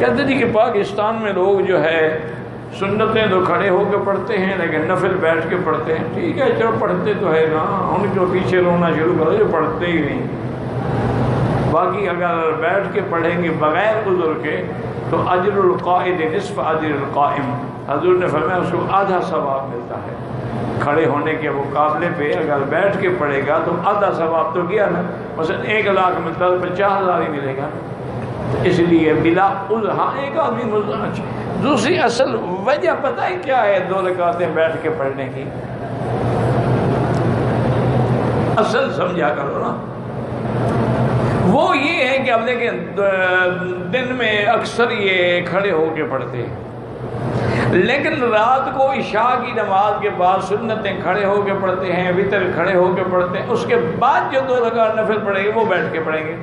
کہتے جی کہ پاکستان میں لوگ جو ہے سنتیں تو کھڑے ہو کے پڑھتے ہیں لیکن نفل بیٹھ کے پڑھتے ہیں. ٹھیک ہے چلو پڑھتے تو ہے نا, ان کو پیچھے رونا شروع کرو جو پڑھتے ہی نہیں. باقی اگر بیٹھ کے پڑھیں گے بغیر عذر کے تو اجر القائد نصف اجر القائم, حضور نے فرمایا اس کو آدھا ثواب ملتا ہے. کھڑے ہونے کے مقابلے پہ اگر بیٹھ کے پڑھے گا تو آدھا ثواب تو گیا نا. مثلا 1 لاکھ ملتا تو 50,000 ہی ملے گا. اس لیے بلا عذر, ہاں ایک آدمی مزاج. دوسری اصل وجہ پتہ ہے کیا ہے 2 رکعتیں بیٹھ کے پڑھنے کی؟ اصل سمجھا کرو نا. وہ یہ ہے کہ اب دیکھیں دن میں اکثر یہ کھڑے ہو کے پڑھتے ہیں, لیکن رات کو عشاء کی نماز کے بعد سنتیں کھڑے ہو کے پڑھتے ہیں, وتر کھڑے ہو کے پڑھتے ہیں. اس کے بعد جو 2 رکعت نفل پڑھیں گے وہ بیٹھ کے پڑھیں گے.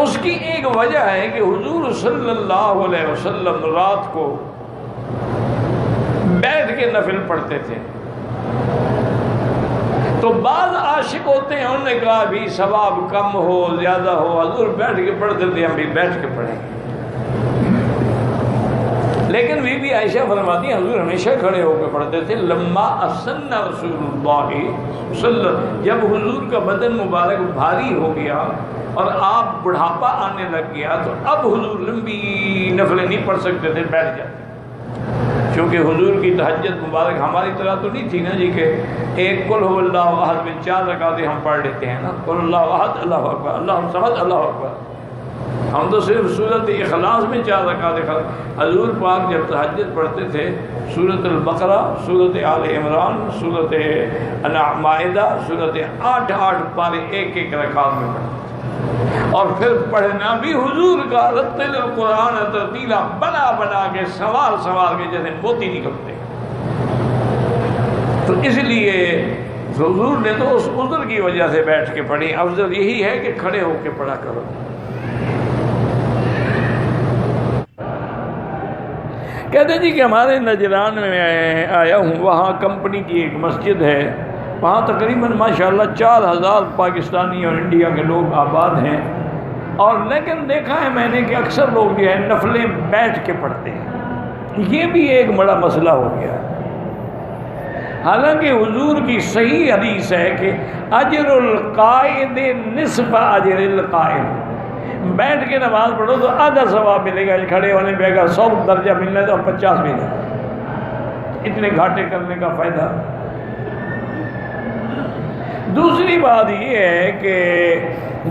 اس کی ایک وجہ ہے کہ حضور صلی اللہ علیہ وسلم رات کو بیٹھ کے نفل پڑھتے تھے. تو بعض عاشق ہوتے ہیں, انہوں نے کہا بھی ثواب کم ہو زیادہ ہو, حضور بیٹھ کے پڑھتے تھے ہم بھی بیٹھ کے پڑھیں گے. لیکن بی بی عائشہ فرماتی ہیں حضور ہمیشہ کھڑے ہو کے پڑھتے تھے. لما اسن رسول اللہ صلی اللہ علیہ وسلم, جب حضور کا بدن مبارک بھاری ہو گیا اور آپ بڑھاپا آنے لگ گیا تو اب حضور لمبی نفلیں نہیں پڑھ سکتے تھے, بیٹھ جاتے. کیونکہ حضور کی تہجد مبارک ہماری طرح تو نہیں تھی نا جی کہ ایک قل هو اللہ احد میں 4 رکعتیں ہم پڑھ لیتے ہیں نا, قل اللہ احد اللہ اکبر اللہ صمد اللہ اکبر. ہم تو صرف سورۃ اخلاص میں 4 رکعتیں. حضور پاک جب تہجد پڑھتے تھے سورۃ البقرہ, سورۃ آل عمران, سورۃ مائدہ, سورۃ 8 پارے ایک رکعت میں پڑھتے, اور پھر پڑھنا بھی حضور کا رتل القرآن ترتیلا, بنا بنا کے سوال کے جیسے موتی نکلتے. تو اس لیے حضور نے تو اس عذر کی وجہ سے بیٹھ کے پڑھی. افضل یہی ہے کہ کھڑے ہو کے پڑھا کرو. کہتے جی کہ ہمارے نجران میں آیا ہوں, وہاں کمپنی کی ایک مسجد ہے, وہاں تقریباً ماشاءاللہ 4,000 پاکستانی اور انڈیا کے لوگ آباد ہیں. اور لیکن دیکھا ہے میں نے کہ اکثر لوگ جو ہے نفلیں بیٹھ کے پڑھتے ہیں. یہ بھی ایک بڑا مسئلہ ہو گیا ہے. حالانکہ حضور کی صحیح حدیث ہے کہ اجر القائد نصف اجر القائم, بیٹھ کے نماز پڑھو تو آدھا ثواب ملے گا, کھڑے ہونے پہ اگر 100 درجہ ملنا ہے تو 50 ملے گا. اتنے گھاٹے کرنے کا فائدہ. دوسری بات یہ ہے کہ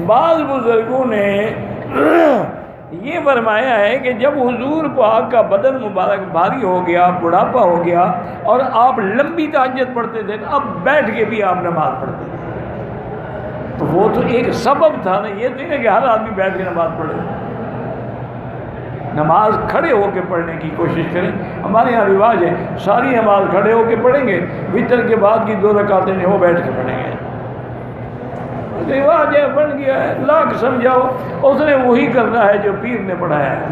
بعض بزرگوں نے یہ فرمایا ہے کہ جب حضور پاک کا بدن مبارک بھاری ہو گیا, بڑھاپا ہو گیا اور آپ لمبی تہجد پڑھتے تھے تو اب بیٹھ کے بھی آپ نماز پڑھتے تھے. تو وہ تو ایک سبب تھا نا, یہ نہیں کہ ہر آدمی بیٹھ کے نماز پڑھے. نماز کھڑے ہو کے پڑھنے کی کوشش کریں. ہمارے یہاں رواج ہے ساری نماز کھڑے ہو کے پڑھیں گے, وتر کے بعد کی 2 رکعتیں ہیں وہ بیٹھ کے پڑھیں گے. رواج ہے, بن گیا ہے, لاکھ سمجھاؤ اس نے وہی کرنا ہے جو پیر نے پڑھایا ہے.